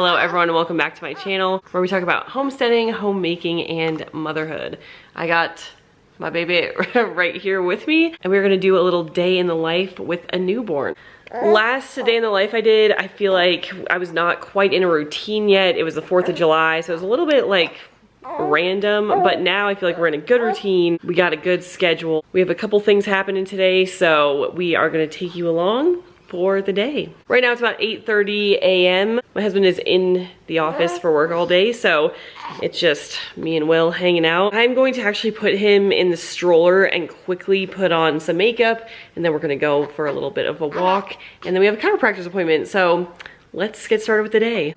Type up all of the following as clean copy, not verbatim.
Hello everyone and welcome back to my channel where we talk about homesteading, homemaking, and motherhood. I got my baby right here with me and we're gonna do a little day in the life with a newborn. Last day in the life I did, I feel like I was not quite in a routine yet. It was the 4th of July, so it was a little bit like random, but now I feel like we're in a good routine. We got a good schedule. We have a couple things happening today, so we are gonna take you along for the day. Right now it's about 8:30 a.m. My husband is in the office for work all day, so it's just me and Will hanging out. I'm going to actually put him in the stroller and quickly put on some makeup, and then we're gonna go for a little bit of a walk, and then we have a chiropractor's appointment, so let's get started with the day.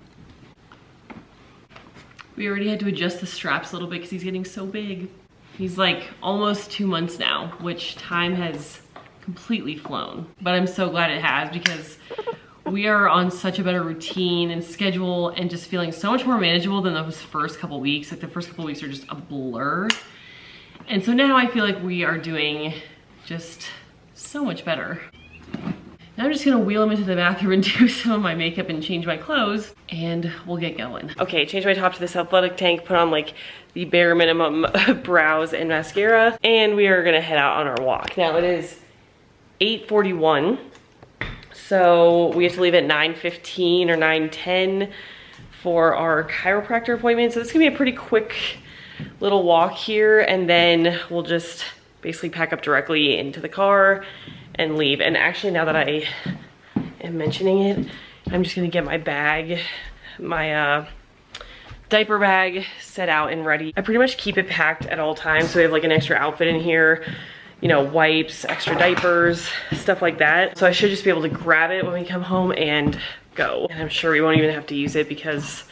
We already had to adjust the straps a little bit because he's getting so big. He's like almost 2 months now, which time has completely flown, but I'm so glad it has because we are on such a better routine and schedule and just feeling so much more manageable than those first couple weeks. Like the first couple weeks are just a blur. And so now I feel like we are doing just so much better. Now I'm just gonna wheel him into the bathroom and do some of my makeup and change my clothes and we'll get going. Okay, change my top to this athletic tank, put on like the bare minimum brows and mascara, and we are gonna head out on our walk. Now it is 8:41, so we have to leave at 9:15 or 9:10 for our chiropractor appointment. So this is gonna be a pretty quick little walk here, and then we'll just basically pack up directly into the car and leave. And actually, now that I am mentioning it, I'm just gonna get my bag, my diaper bag set out and ready. I pretty much keep it packed at all times, so we have like an extra outfit in here, you know, wipes, extra diapers, stuff like that. So I should just be able to grab it when we come home and go. And I'm sure we won't even have to use it because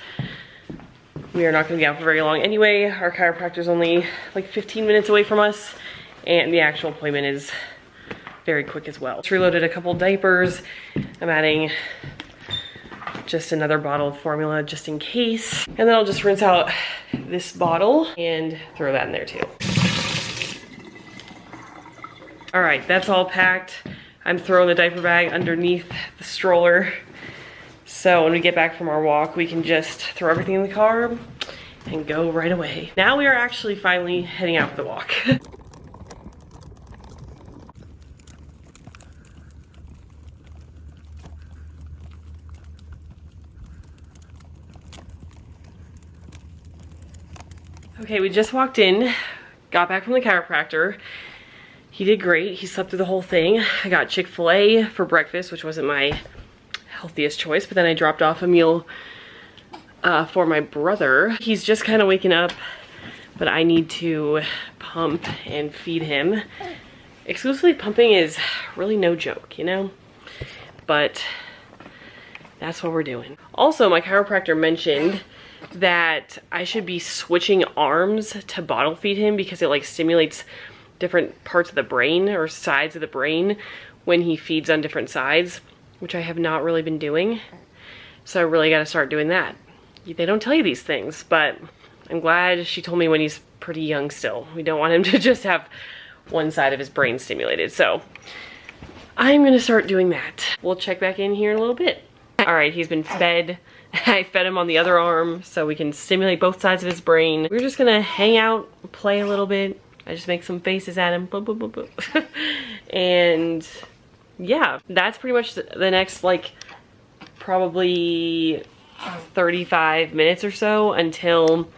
we are not gonna be out for very long anyway. Our chiropractor's only like 15 minutes away from us, and the actual appointment is very quick as well. Just reloaded a couple diapers. I'm adding just another bottle of formula just in case. And then I'll just rinse out this bottle and throw that in there too. All right, that's all packed. I'm throwing the diaper bag underneath the stroller. So when we get back from our walk, we can just throw everything in the car and go right away. Now we are actually finally heading out for the walk. Okay, we just walked in, got back from the chiropractor. He did great. He slept through the whole thing. I got Chick-fil-A for breakfast, which wasn't my healthiest choice, but then I dropped off a meal for my brother. He's just kind of waking up, but I need to pump and feed him. Exclusively pumping is really no joke, you know? But that's what we're doing. Also, my chiropractor mentioned that I should be switching arms to bottle feed him because it like stimulates different parts of the brain or sides of the brain when he feeds on different sides, which I have not really been doing. So I really got to start doing that. They don't tell you these things, but I'm glad she told me when he's pretty young still. We don't want him to just have one side of his brain stimulated. So I'm going to start doing that. We'll check back in here in a little bit. All right, he's been fed. I fed him on the other arm so we can stimulate both sides of his brain. We're just going to hang out, play a little bit. I just make some faces at him, boop, boop, boop, boop. And yeah, that's pretty much the next like probably 35 minutes or so until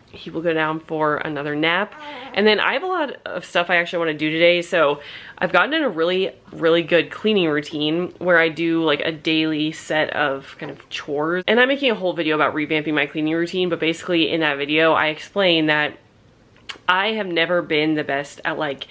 he will go down for another nap. And then I have a lot of stuff I actually want to do today. So I've gotten in a really, really good cleaning routine where I do like a daily set of kind of chores. And I'm making a whole video about revamping my cleaning routine, but basically in that video I explain that I have never been the best at like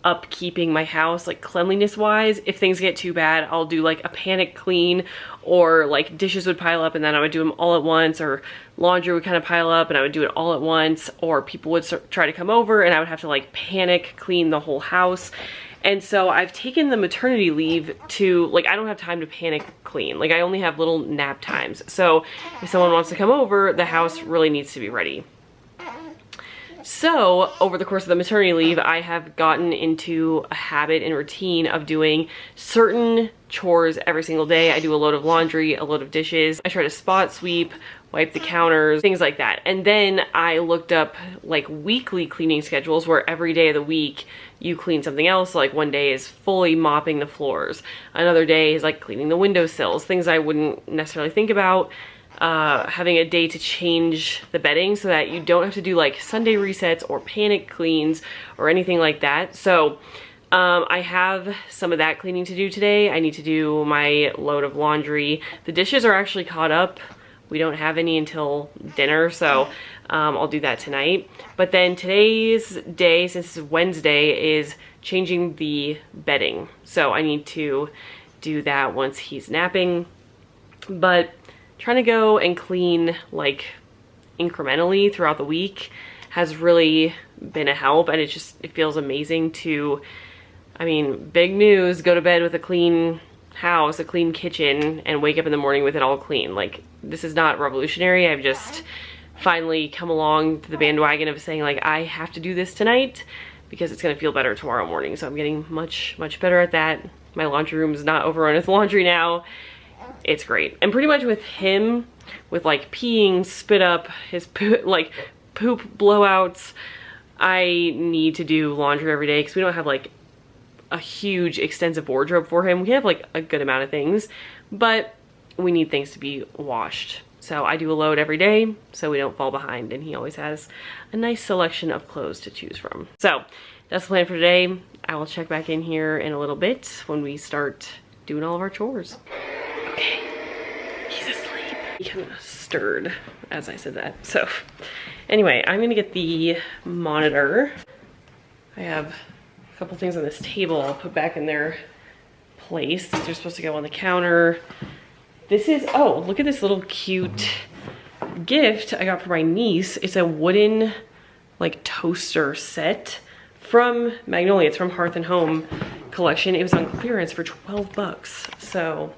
upkeeping my house, like cleanliness wise. If things get too bad, I'll do like a panic clean, or like dishes would pile up and then I would do them all at once, or laundry would kind of pile up and I would do it all at once, or people would try to come over and I would have to like panic clean the whole house. And so I've taken the maternity leave to, like, I don't have time to panic clean. Like, I only have little nap times. So if someone wants to come over, the house really needs to be ready. So over the course of the maternity leave, I have gotten into a habit and routine of doing certain chores every single day. I do a load of laundry, a load of dishes. I try to spot sweep, wipe the counters, things like that. And then I looked up like weekly cleaning schedules where every day of the week you clean something else. Like one day is fully mopping the floors. Another day is like cleaning the windowsills, things I wouldn't necessarily think about. Having a day to change the bedding so that you don't have to do like Sunday resets or panic cleans or anything like that. So I have some of that cleaning to do today. I need to do my load of laundry. The dishes are actually caught up. We don't have any until dinner, so I'll do that tonight. But then today's day, since it's Wednesday, is changing the bedding. So I need to do that once he's napping. But trying to go and clean like incrementally throughout the week has really been a help, and it feels amazing to, I mean, big news, go to bed with a clean house, a clean kitchen, and wake up in the morning with it all clean. Like, this is not revolutionary. I've just finally come along to the bandwagon of saying like, I have to do this tonight because it's gonna feel better tomorrow morning. So I'm getting much better at that. My laundry room is not overrun with laundry now. It's great. And pretty much with him, with like peeing, spit up, his poop blowouts, I need to do laundry every day because we don't have like a huge extensive wardrobe for him. We have like a good amount of things, but we need things to be washed. So I do a load every day so we don't fall behind, and he always has a nice selection of clothes to choose from. So that's the plan for today. I will check back in here in a little bit when we start doing all of our chores. Okay, he's asleep. He kind of stirred as I said that. So anyway, I'm gonna get the monitor. I have a couple things on this table I'll put back in their place. These are supposed to go on the counter. This is, oh, look at this little cute gift I got for my niece. It's a wooden like toaster set from Magnolia. It's from Hearth and Home collection. It was on clearance for 12 bucks. So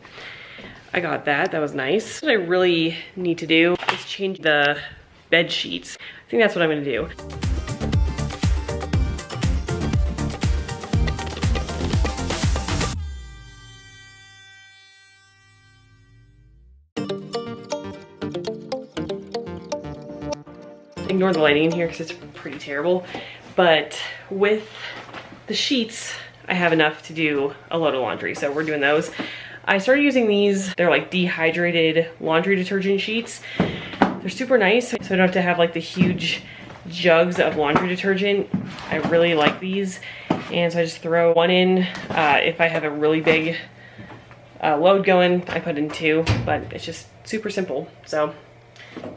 I got that. That was nice. What I really need to do is change the bed sheets. I think that's what I'm gonna do. Ignore the lighting in here because it's pretty terrible. But with the sheets, I have enough to do a load of laundry. So we're doing those. I started using these. They're like dehydrated laundry detergent sheets. They're super nice, so I don't have to have like the huge jugs of laundry detergent. I really like these. And so I just throw one in. If I have a really big load going, I put in two, but it's just super simple. So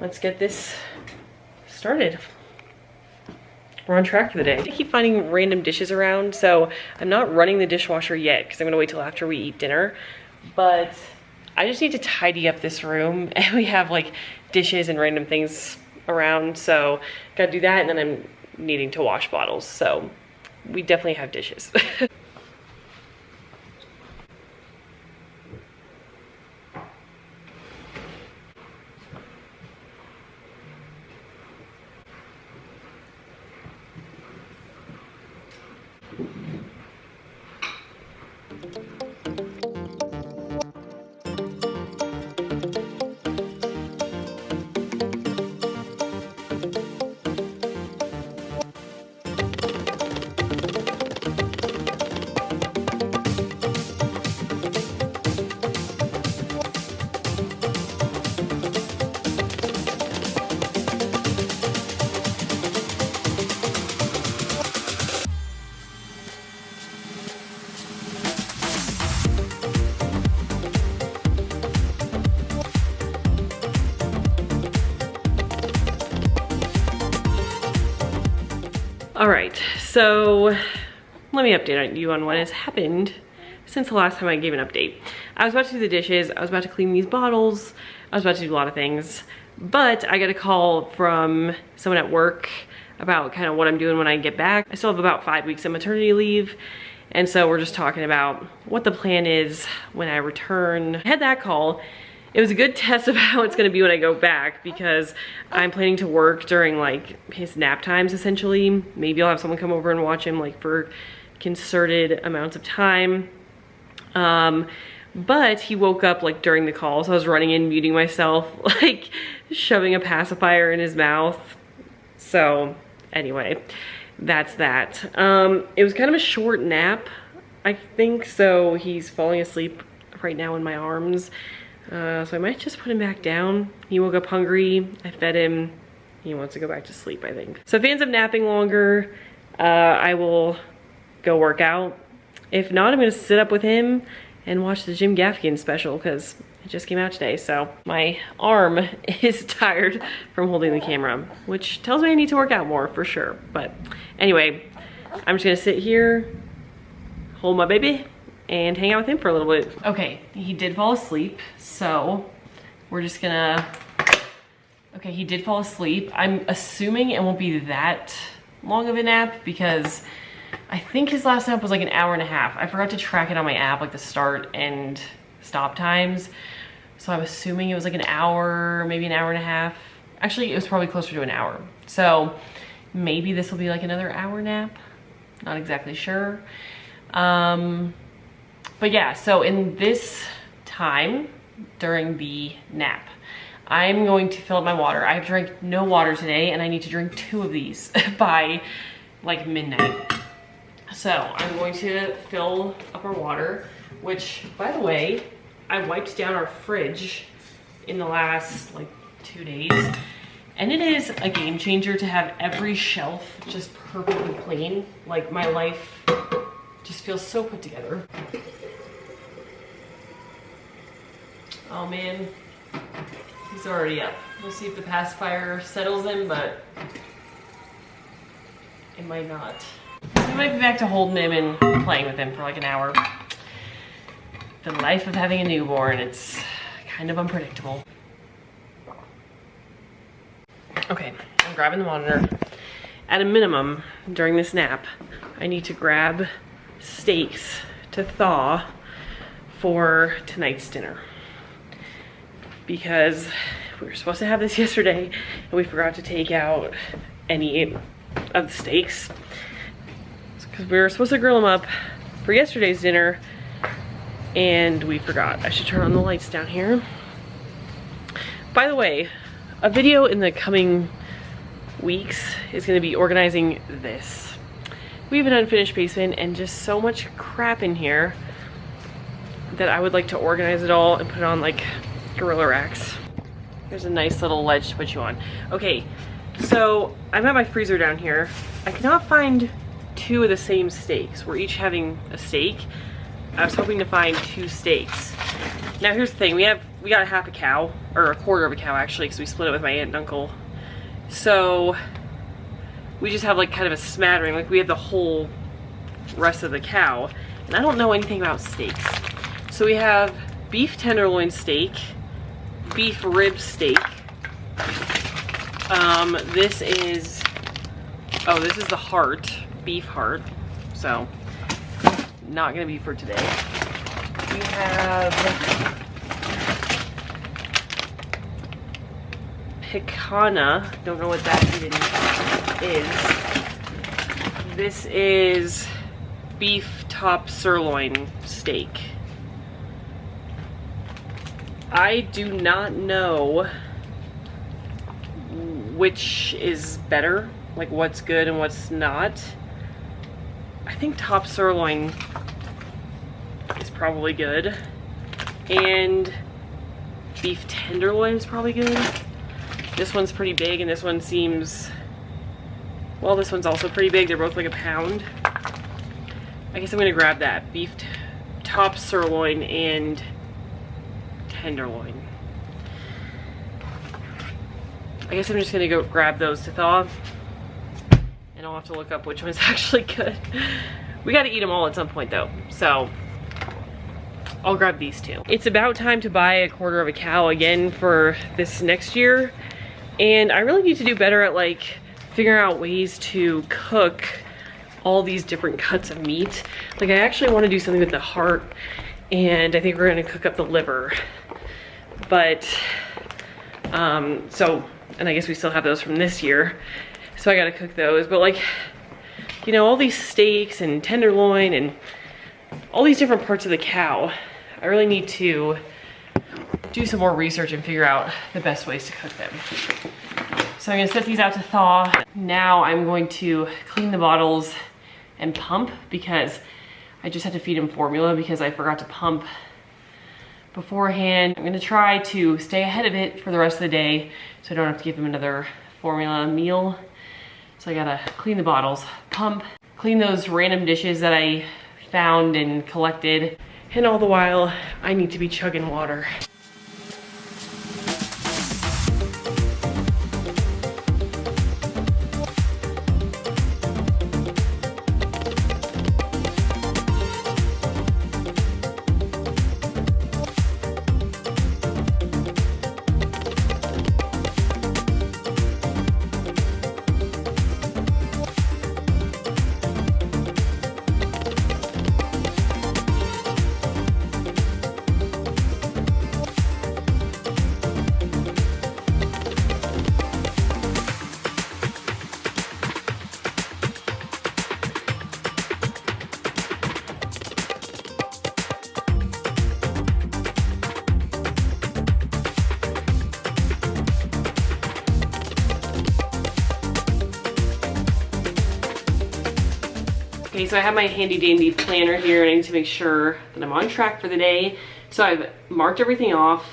let's get this started. We're on track for the day. I keep finding random dishes around, so I'm not running the dishwasher yet because I'm gonna wait till after we eat dinner. But I just need to tidy up this room, and we have like dishes and random things around, so gotta do that, and then I'm needing to wash bottles, so we definitely have dishes. All right, so let me update you on what has happened since the last time I gave an update. I was about to do the dishes, I was about to clean these bottles, I was about to do a lot of things, but I got a call from someone at work about kind of what I'm doing when I get back. I still have about 5 weeks of maternity leave, and so we're just talking about what the plan is when I return. I had that call, it was a good test of how it's gonna be when I go back, because I'm planning to work during like his nap times essentially. Maybe I'll have someone come over and watch him like for concerted amounts of time. But he woke up like during the call, so I was running in, muting myself, like shoving a pacifier in his mouth. So anyway, that's that. It was kind of a short nap, I think, so he's falling asleep right now in my arms. So I might just put him back down. He woke up hungry, I fed him. He wants to go back to sleep, I think. So if he ends up napping longer, I will go work out. If not, I'm gonna sit up with him and watch the Jim Gaffigan special, because it just came out today. So my arm is tired from holding the camera, which tells me I need to work out more for sure. But anyway, I'm just gonna sit here, hold my baby, and hang out with him for a little bit. Okay, he did fall asleep, so we're just gonna, okay, he did fall asleep. I'm assuming it won't be that long of a nap, because I think his last nap was like an hour and a half. I forgot to track it on my app, like the start and stop times. So I'm assuming it was like an hour, maybe an hour and a half. Actually, it was probably closer to an hour. So maybe this will be like another hour nap. Not exactly sure. But yeah, so in this time during the nap, I'm going to fill up my water. I have drank no water today, and I need to drink 2 of these by like midnight. So I'm going to fill up our water, which, by the way, I wiped down our fridge in the last like 2 days. And it is a game changer to have every shelf just perfectly clean. Like, my life just feels so put together. Oh man, he's already up. We'll see if the pacifier settles him, but it might not. We might be back to holding him and playing with him for like an hour. The life of having a newborn, it's kind of unpredictable. Okay, I'm grabbing the monitor. At a minimum, during this nap, I need to grab steaks to thaw for tonight's dinner. Because we were supposed to have this yesterday, and we forgot to take out any of the steaks. Because we were supposed to grill them up for yesterday's dinner, and we forgot. I should turn on the lights down here. By the way, a video in the coming weeks is going to be organizing this. We have an unfinished basement and just so much crap in here that I would like to organize it all and put it on like gorilla racks. There's a nice little ledge to put you on. Okay, so I'm at my freezer down here. I cannot find 2 of the same steaks. We're each having a steak. I was hoping to find 2 steaks. Now here's the thing, we got a half a cow, or a quarter of a cow actually, because we split it with my aunt and uncle. So we just have like kind of a smattering, like we have the whole rest of the cow, and I don't know anything about steaks. So we have beef tenderloin steak, beef rib steak. This is the heart, beef heart, so not gonna be for today. We have picana, don't know what that even is. This is beef top sirloin steak. I do not know which is better, like what's good and what's not. I think top sirloin is probably good, and beef tenderloin is probably good. This one's pretty big, and this one seems, well, this one's also pretty big. They're both like a pound. I guess I'm gonna grab that beef top sirloin and tenderloin. I guess I'm just gonna go grab those to thaw, and I'll have to look up which one's actually good. We gotta eat them all at some point though, so I'll grab these 2. It's about time to buy a quarter of a cow again for this next year, and I really need to do better at like figuring out ways to cook all these different cuts of meat. Like, I actually want to do something with the heart, and I think we're gonna cook up the liver. But, and I guess we still have those from this year. So I gotta cook those. But like, you know, all these steaks and tenderloin and all these different parts of the cow, I really need to do some more research and figure out the best ways to cook them. So I'm gonna set these out to thaw. Now I'm going to clean the bottles and pump, because I just had to feed him formula because I forgot to pump beforehand. I'm gonna try to stay ahead of it for the rest of the day so I don't have to give him another formula meal. So I gotta clean the bottles, pump, clean those random dishes that I found and collected, and all the while I need to be chugging water. Okay, so I have my handy dandy planner here, and I need to make sure that I'm on track for the day. So I've marked everything off,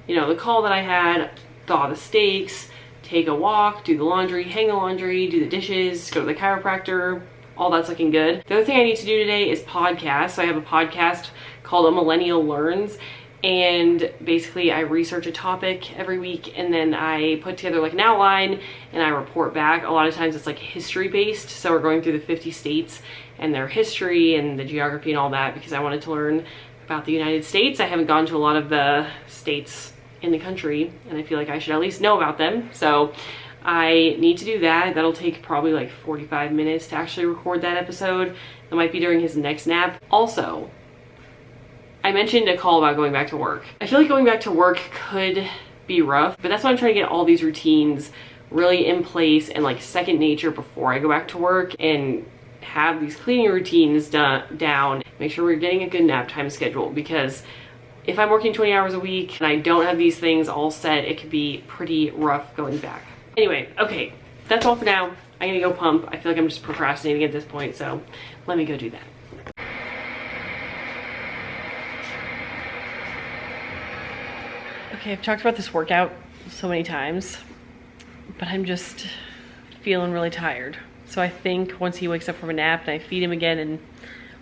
you know, the call that I had, thaw the steaks, take a walk, do the laundry, hang the laundry, do the dishes, go to the chiropractor, all that's looking good. The other thing I need to do today is podcast. So I have a podcast called A Millennial Learns, and basically I research a topic every week, and then I put together like an outline and I report back. A lot of times it's like history based, so we're going through the 50 states and their history and the geography and all that, because I wanted to learn about the United States. I haven't gone to a lot of the states in the country, and I feel like I should at least know about them. So I need to do that. That'll take probably like 45 minutes to actually record that episode. That might be during his next nap. Also, I mentioned a call about going back to work. I feel like going back to work could be rough, but that's why I'm trying to get all these routines really in place and like second nature before I go back to work, and have these cleaning routines down, make sure we're getting a good nap time schedule, because if I'm working 20 hours a week and I don't have these things all set, it could be pretty rough going back. Anyway, okay, that's all for now. I'm gonna go pump. I feel like I'm just procrastinating at this point, so let me go do that. Okay, I've talked about this workout so many times, but I'm just feeling really tired. So I think once he wakes up from a nap and I feed him again and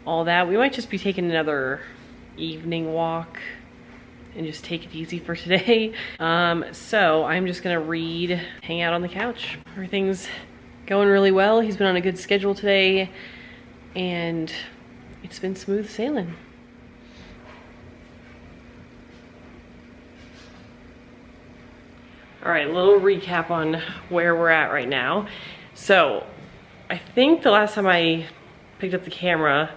all that, we might just be taking another evening walk and just take it easy for today. So I'm just gonna read, hang out on the couch. Everything's going really well. He's been on a good schedule today, and it's been smooth sailing. All right, a little recap on where we're at right now. So I think the last time I picked up the camera,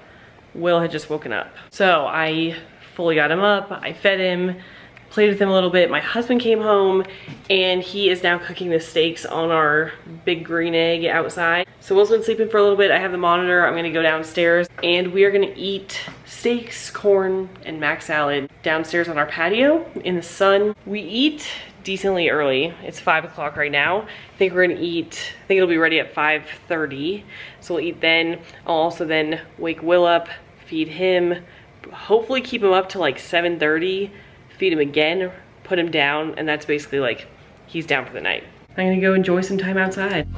Will had just woken up. So I fully got him up, I fed him, played with him a little bit. My husband came home, and he is now cooking the steaks on our big green egg outside. So Will's been sleeping for a little bit. I have the monitor. I'm gonna go downstairs, and we are gonna eat steaks, corn, and mac salad downstairs on our patio in the sun. We eat decently early. It's 5 o'clock right now. I think we're gonna eat, I think it'll be ready at 5:30. So we'll eat then. I'll also then wake Will up, feed him, hopefully keep him up to like 7:30, feed him again, put him down, and that's basically like, he's down for the night. I'm gonna go enjoy some time outside.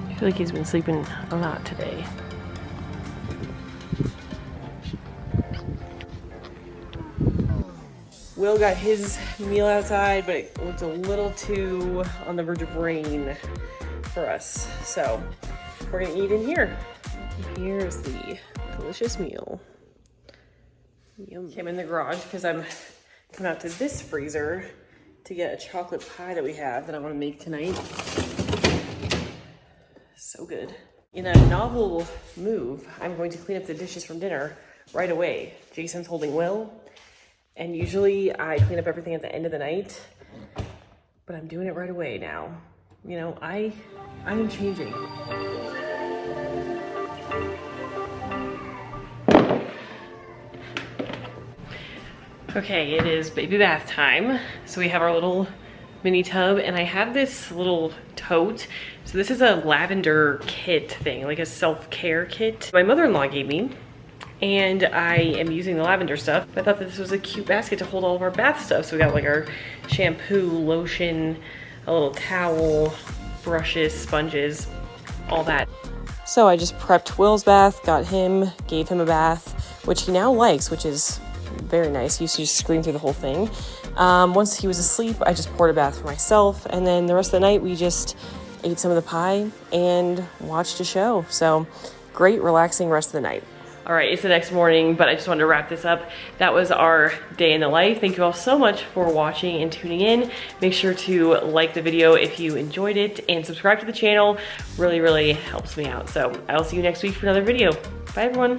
I feel like he's been sleeping a lot today. Will got his meal outside, but it was a little too on the verge of rain for us. So we're gonna eat in here. Here's the delicious meal. Yum. I'm in the garage because I'm come out to this freezer to get a chocolate pie that we have that I want to make tonight. So good. In a novel move, I'm going to clean up the dishes from dinner right away. Jason's holding Will, and usually I clean up everything at the end of the night, but I'm doing it right away now. You know, I am changing. Okay, it is baby bath time. So we have our little mini tub, and I have this little tote. So this is a lavender kit thing, like a self-care kit my mother-in-law gave me. And I am using the lavender stuff. I thought that this was a cute basket to hold all of our bath stuff. So we got like our shampoo, lotion, a little towel, brushes, sponges, all that. So I just prepped Will's bath, got him, gave him a bath, which he now likes, which is very nice. He used to just scream through the whole thing. Once he was asleep, I just poured a bath for myself. And then the rest of the night, we just ate some of the pie and watched a show. So great, relaxing rest of the night. All right, it's the next morning, but I just wanted to wrap this up. That was our day in the life. Thank you all so much for watching and tuning in. Make sure to like the video if you enjoyed it and subscribe to the channel. Really, really helps me out. So I'll see you next week for another video. Bye, everyone.